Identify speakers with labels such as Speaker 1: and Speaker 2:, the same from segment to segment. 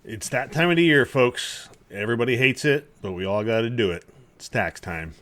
Speaker 1: It's that time of the year, folks. Everybody hates it, but we all got to do it. It's tax time.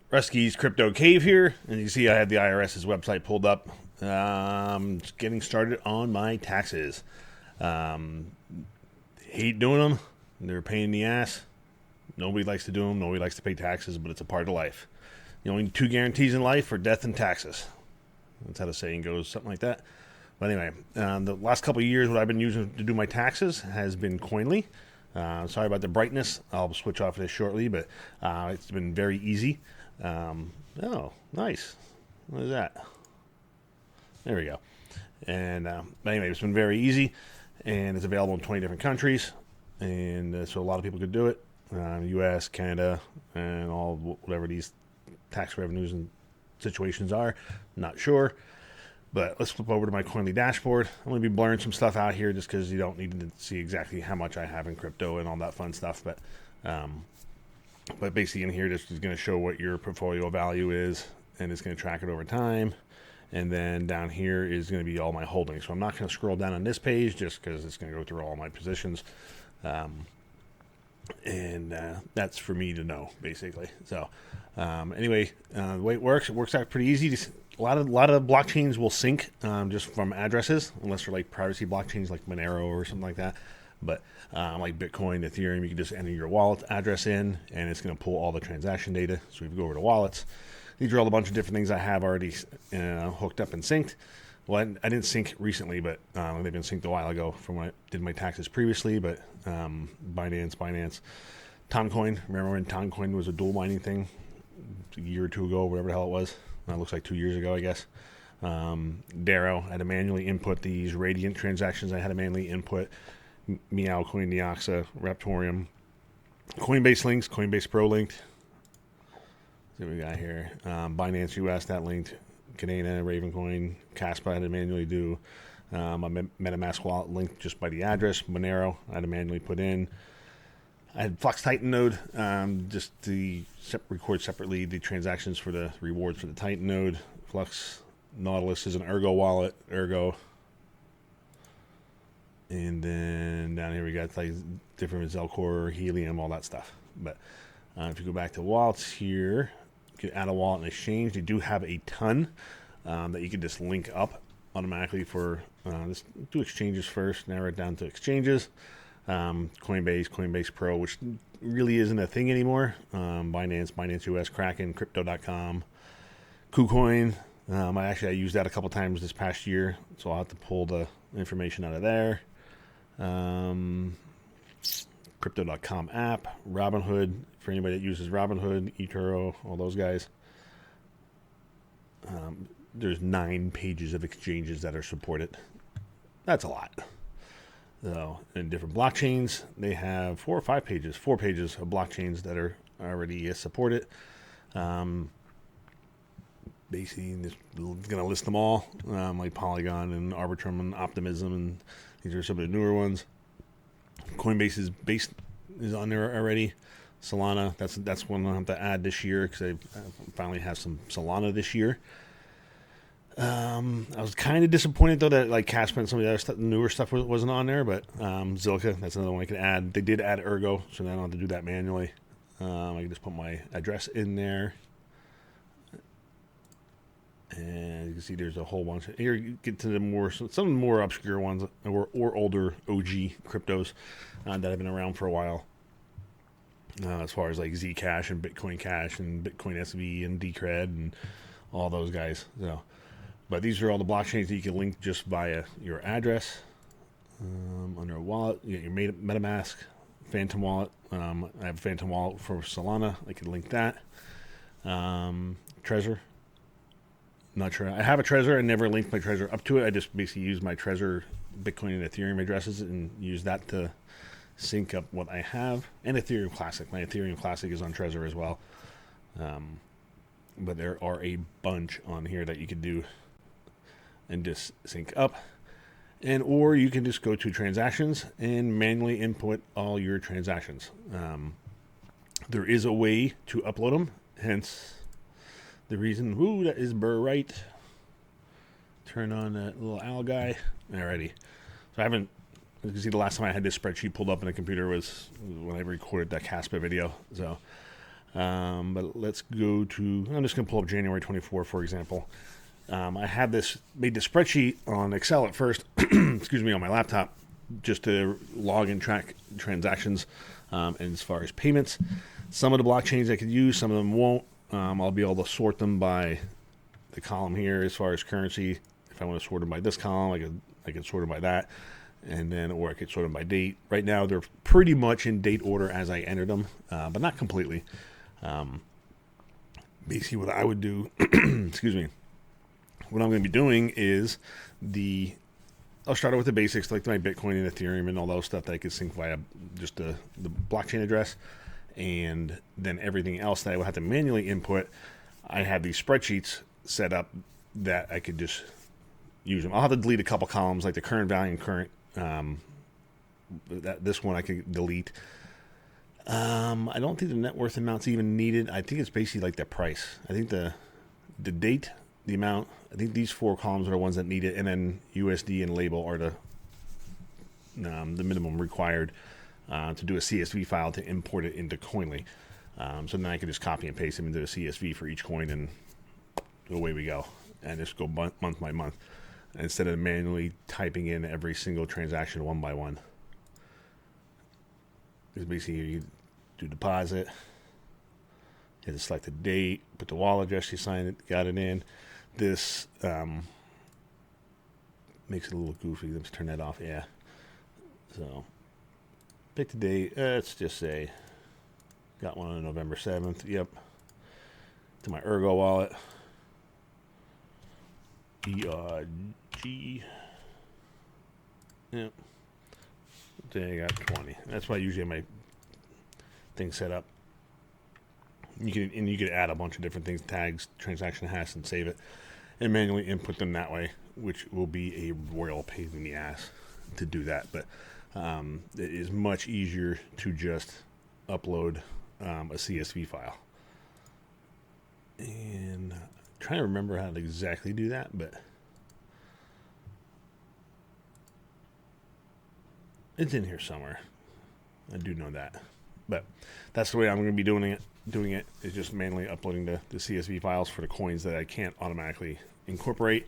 Speaker 1: Rusty's Crypto Cave here, and you can see I had the IRS's website pulled up. Just getting started on my taxes. Hate doing them. They're a pain in the ass. Nobody likes to do them. Nobody likes to pay taxes, but it's a part of life. The only two guarantees in life are death and taxes. That's how the saying goes, something like that. But anyway, the last couple of years, what I've been using to do my taxes has been Coinly. Sorry about the brightness. I'll switch off this shortly, but it's been very easy. Oh, nice. What is that? There we go. And but anyway, it's been very easy, and it's available in 20 different countries, and so a lot of people could do it. U.S., Canada, and all whatever these tax revenues and situations are. Not sure, but let's flip over to my Coinly dashboard. I'm going to be blurring some stuff out here just because you don't need to see exactly how much I have in crypto and all that fun stuff, but basically in here, this is going to show what your portfolio value is, and it's going to track it over time. And then down here is going to be all my holdings. So I'm not going to scroll down on this page just because it's going to go through all my positions. And that's for me to know, basically. So anyway, the way it works out pretty easy. A lot of blockchains will sync just from addresses, unless they're like privacy blockchains like Monero or something like that. But like Bitcoin, Ethereum, you can just enter your wallet address in, and it's going to pull all the transaction data. So if you go over to wallets, these are all a bunch of different things I have already hooked up and synced. Well, I didn't sync recently, but they've been synced a while ago from when I did my taxes previously. But Binance, Toncoin. Remember when Toncoin was a dual mining thing a year or two ago, whatever the hell it was? It looks like 2 years ago, I guess. Darrow, I had to manually input these Radiant transactions. I had to manually input Meowcoin, Neoxa, Raptorium, Coinbase links, Coinbase Pro linked. See what we got here. Binance US, that linked. Cadena, Ravencoin, Caspa, I had to manually do. My MetaMask wallet linked just by the address. Monero, I had to manually put in. I had Flux Titan node, just to record separately the transactions for the rewards for the Titan node. Flux Nautilus is an Ergo wallet, Ergo. And then down here we got like different Zelcore, Helium, all that stuff. But if you go back to wallets here, you can add a wallet and exchange. They do have a ton that you can just link up automatically for. Let's do exchanges first. Narrow it down to exchanges. Coinbase, Coinbase Pro, which really isn't a thing anymore. Binance, Binance US, Kraken, Crypto.com, KuCoin. I used that a couple times this past year, so I'll have to pull the information out of there. Crypto.com app, Robinhood, for anybody that uses Robinhood, eToro, all those guys. There's 9 pages of exchanges that are supported. That's a lot. So, in different blockchains, they have 4 pages of blockchains that are already supported. Basically, just going to list them all, like Polygon and Arbitrum and Optimism, and these are some of the newer ones. Coinbase is on there already. Solana, that's one I'll have to add this year because I finally have some Solana this year. I was kind of disappointed though that like Casper and some of the other stuff, the newer stuff wasn't on there, but Zilka, that's another one I could add. They did add Ergo, so now I don't have to do that manually. I can just put my address in there. And you can see there's a whole bunch. Here you get to the some more obscure ones or older OG cryptos that have been around for a while. As far as like Zcash and Bitcoin Cash and Bitcoin SV and Decred and all those guys. So, but these are all the blockchains that you can link just via your address. Under a wallet, you get your MetaMask, Phantom wallet. I have a Phantom wallet for Solana. I could link that. Trezor. Not sure. I have a Trezor. I never linked my Trezor up to it. I just basically use my Trezor, Bitcoin, and Ethereum addresses and use that to sync up what I have. And Ethereum Classic. My Ethereum Classic is on Trezor as well. But there are a bunch on here that you could do. and just sync up. And or you can just go to transactions and manually input all your transactions. There is a way to upload them, hence the reason. Ooh, that is bright. Turn on that little owl guy. Alrighty. So I haven't. You can see the last time I had this spreadsheet pulled up on the computer was when I recorded that Caspa video. So, but let's go to. I'm just gonna pull up January 24, for example. I had made the spreadsheet on Excel at first, excuse me, on my laptop, just to log and track transactions. And as far as payments, some of the blockchains I could use, some of them won't. I'll be able to sort them by the column here as far as currency. If I want to sort them by this column, I could sort them by that, and then or I could sort them by date. Right now, they're pretty much in date order as I entered them, but not completely. Basically, what I would do, excuse me. What I'm going to be doing is I'll start out with the basics, like my Bitcoin and Ethereum and all those stuff that I could sync via just the blockchain address. And then everything else that I would have to manually input, I have these spreadsheets set up that I could just use them. I'll have to delete a couple columns, like the current value and current. This one I could delete. I don't think the net worth amount's even needed. I think it's basically like the price. I think the date, the amount, I think these 4 columns are the ones that need it, and then USD and label are the minimum required to do a CSV file to import it into Coinly. So then I can just copy and paste them into a CSV for each coin, and away we go. And just go month by month, instead of manually typing in every single transaction one by one. Because basically you do deposit, you have to select the date, put the wallet address, you sign it, got it in. This makes it a little goofy. Let's turn that off. Yeah. So pick the date. Let's just say got one on November 7th. Yep. To my Ergo wallet. ERG. Yep. Then I got 20. That's why I usually have my thing set up. You can add a bunch of different things, tags, transaction hash, and save it, and manually input them that way, which will be a royal pain in the ass to do that. But it is much easier to just upload a CSV file. And I'm trying to remember how to exactly do that, but it's in here somewhere. I do know that. But that's the way I'm going to be doing it. Doing it is just manually uploading the CSV files for the coins that I can't automatically incorporate,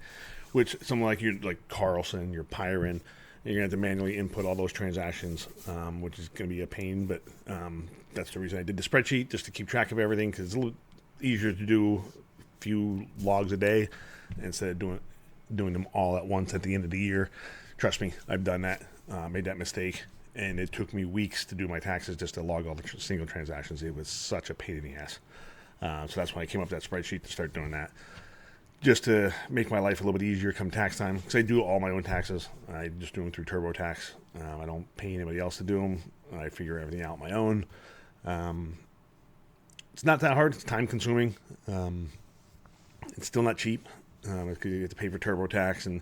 Speaker 1: which someone like Carlson, your Pyron, you're going to have to manually input all those transactions, which is going to be a pain, but that's the reason I did the spreadsheet, just to keep track of everything, because it's a little easier to do a few logs a day instead of doing them all at once at the end of the year. Trust me, I've done that, made that mistake. And it took me weeks to do my taxes just to log all the single transactions. It was such a pain in the ass. So that's why I came up with that spreadsheet to start doing that. Just to make my life a little bit easier come tax time. Because I do all my own taxes. I just do them through TurboTax. I don't pay anybody else to do them. I figure everything out on my own. It's not that hard. It's time consuming. It's still not cheap. You have to pay for TurboTax, and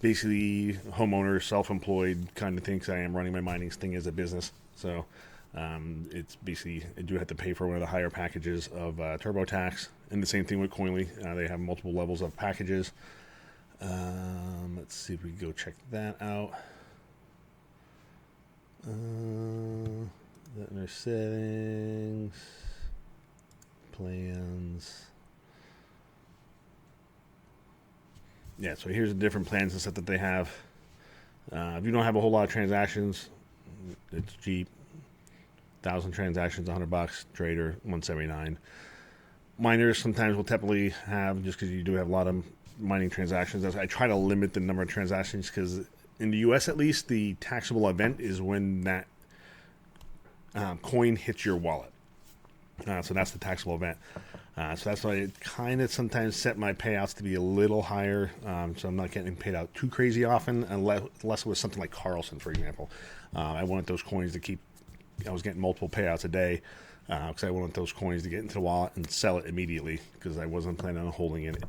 Speaker 1: basically homeowner, self-employed kind of thing, because I am running my mining thing as a business. So it's basically, I do have to pay for one of the higher packages of TurboTax, and the same thing with Coinly. They have multiple levels of packages. Let's see if we can go check that out. That in their settings, plans. Yeah, so here's the different plans and stuff that they have. If you don't have a whole lot of transactions, it's cheap. 1,000 transactions, $100. Trader, $179. Miners sometimes will typically have, just because you do have a lot of mining transactions. I try to limit the number of transactions, because in the U.S. at least, the taxable event is when that coin hits your wallet. So that's the taxable event. So that's why I kind of sometimes set my payouts to be a little higher, so I'm not getting paid out too crazy often, unless it was something like Carlson, for example. I wanted those coins to keep. I was getting multiple payouts a day, because I wanted those coins to get into the wallet and sell it immediately, because I wasn't planning on holding it.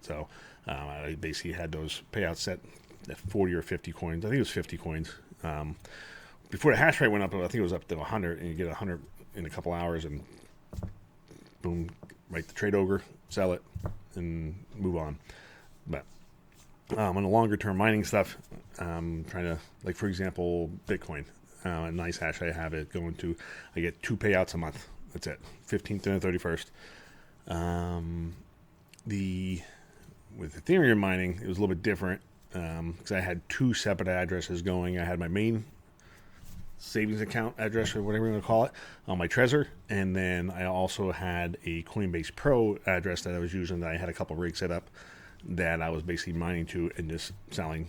Speaker 1: So I basically had those payouts set at 40 or 50 coins. I think it was 50 coins. Before the hash rate went up, I think it was up to 100, and you get 100 in a couple hours, and boom, write the trade over, sell it, and move on. But on the longer term mining stuff, trying to, like, for example, Bitcoin, a nice hash I have it going to, I get 2 payouts a month. That's it, 15th and the 31st. With Ethereum mining, it was a little bit different because I had 2 separate addresses going. I had my main savings account address, or whatever you want to call it, on my Trezor, and then I also had a Coinbase Pro address that I was using, that I had a couple rigs set up that I was basically mining to and just selling,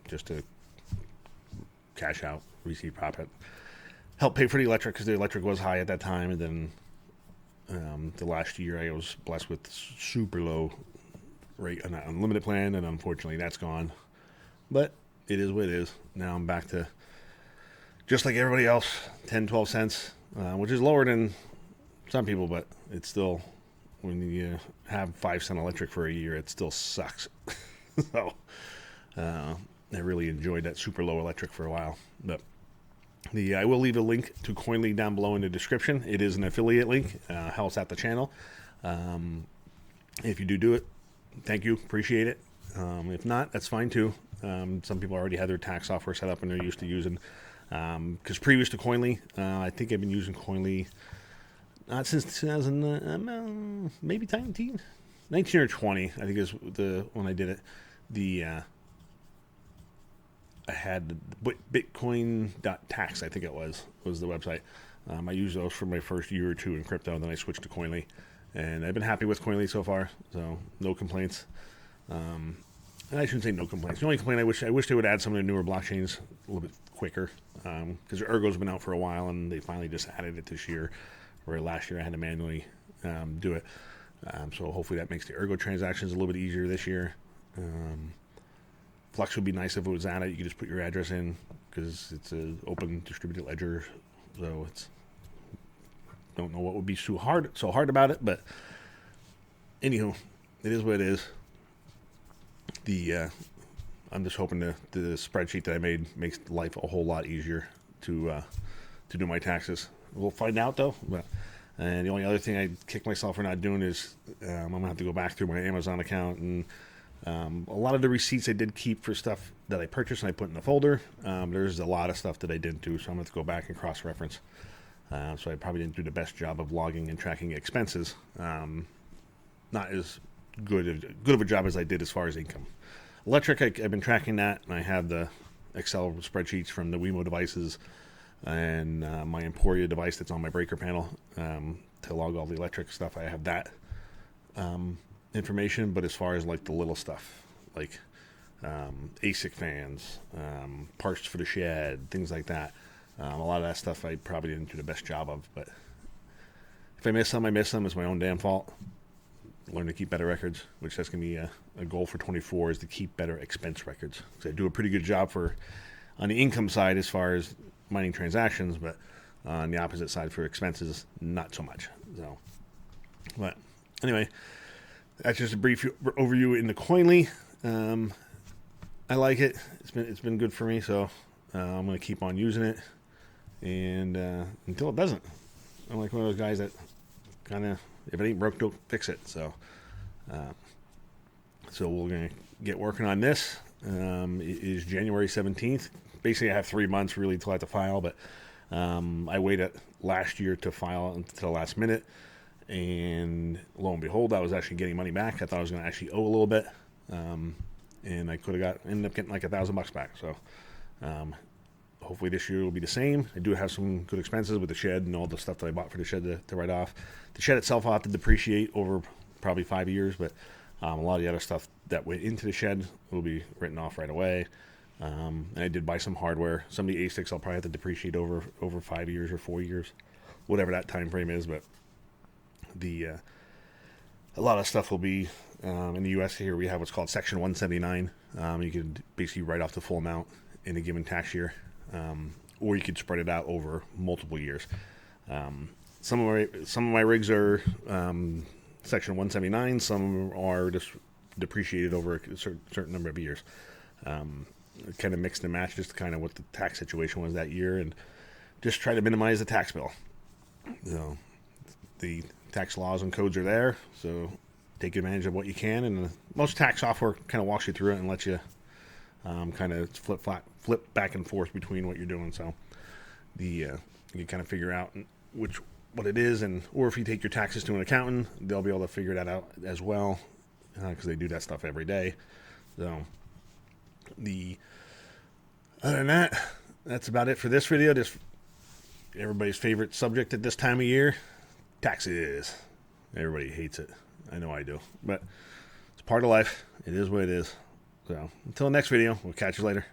Speaker 1: just to cash out, receive profit, help pay for the electric, because the electric was high at that time. And then the last year I was blessed with super low rate on that unlimited plan, and unfortunately that's gone. But it is what it is. Now I'm back to just like everybody else, 10, 12 cents, which is lower than some people, but it's still, when you have 5 cent electric for a year, it still sucks. So I really enjoyed that super low electric for a while. But I will leave a link to Coinly down below in the description. It is an affiliate link, helps out the channel. If you do it, thank you, appreciate it. If not, that's fine too. Some people already have their tax software set up and they're used to using. Because previous to Coinly, I think I've been using Coinly not since 2000, maybe 19 or 20. I think is when I did it. I had Bitcoin.tax, I think it was the website. I used those for my first year or two in crypto, and then I switched to Coinly, and I've been happy with Coinly so far. So no complaints. And I shouldn't say no complaints. The only complaint, I wish they would add some of the newer blockchains a little bit quicker, because Ergo's been out for a while, and they finally just added it this year, where last year I had to manually do it. So hopefully that makes the Ergo transactions a little bit easier this year. Flux would be nice if it was added. You could just put your address in, because it's an open distributed ledger. So don't know what would be so hard about it, but anywho, it is what it is. I'm just hoping the spreadsheet that I made makes life a whole lot easier to do my taxes. We'll find out though. And the only other thing I kick myself for not doing is I'm gonna have to go back through my Amazon account, and a lot of the receipts I did keep for stuff that I purchased and I put in the folder. There's a lot of stuff that I didn't do, so I'm gonna have to go back and cross-reference. So I probably didn't do the best job of logging and tracking expenses. Not as good of a job as I did as far as income. Electric, I've been tracking that, and I have the Excel spreadsheets from the Wemo devices and my Emporia device that's on my breaker panel to log all the electric stuff. I have that information, but as far as like the little stuff, like ASIC fans, parts for the shed, things like that, a lot of that stuff I probably didn't do the best job of. But if I miss some, I miss them. It's my own damn fault. Learn to keep better records, which that's going to be a goal for 24, is to keep better expense records. Because I do a pretty good job on the income side as far as mining transactions, but on the opposite side for expenses, not so much. So, but anyway, that's just a brief overview into Coinly. I like it. It's been good for me, so I'm going to keep on using it, and until it doesn't. I'm like one of those guys that kind of, if it ain't broke, don't fix it. So we're going to get working on this. It is January 17th. Basically, I have 3 months really till I have to file, but I waited last year to file until the last minute, and lo and behold, I was actually getting money back. I thought I was going to actually owe a little bit, and I could have ended up getting like $1,000 back. So hopefully this year will be the same. I do have some good expenses with the shed and all the stuff that I bought for the shed to write off. The shed itself will have to depreciate over probably 5 years, but a lot of the other stuff that went into the shed will be written off right away. And I did buy some hardware. Some of the ASICs I'll probably have to depreciate over 5 years or 4 years, whatever that time frame is. But a lot of stuff will be in the U.S. here. We have what's called Section 179. You can basically write off the full amount in a given tax year, or you could spread it out over multiple years. Some of my rigs are Section 179. Some are just depreciated over a certain number of years. Kind of mixed and matched just kind of what the tax situation was that year, and just try to minimize the tax bill. So the tax laws and codes are there, so take advantage of what you can, and most tax software kind of walks you through it and lets you kind of flip back and forth between what you're doing. So you kind of figure out what it is, or if you take your taxes to an accountant, they'll be able to figure that out as well, because they do that stuff every day. So other than that, that's about it for this video. Just everybody's favorite subject at this time of year, taxes. Everybody hates it. I know I do, but it's part of life. It is what it is. So until next video, we'll catch you later.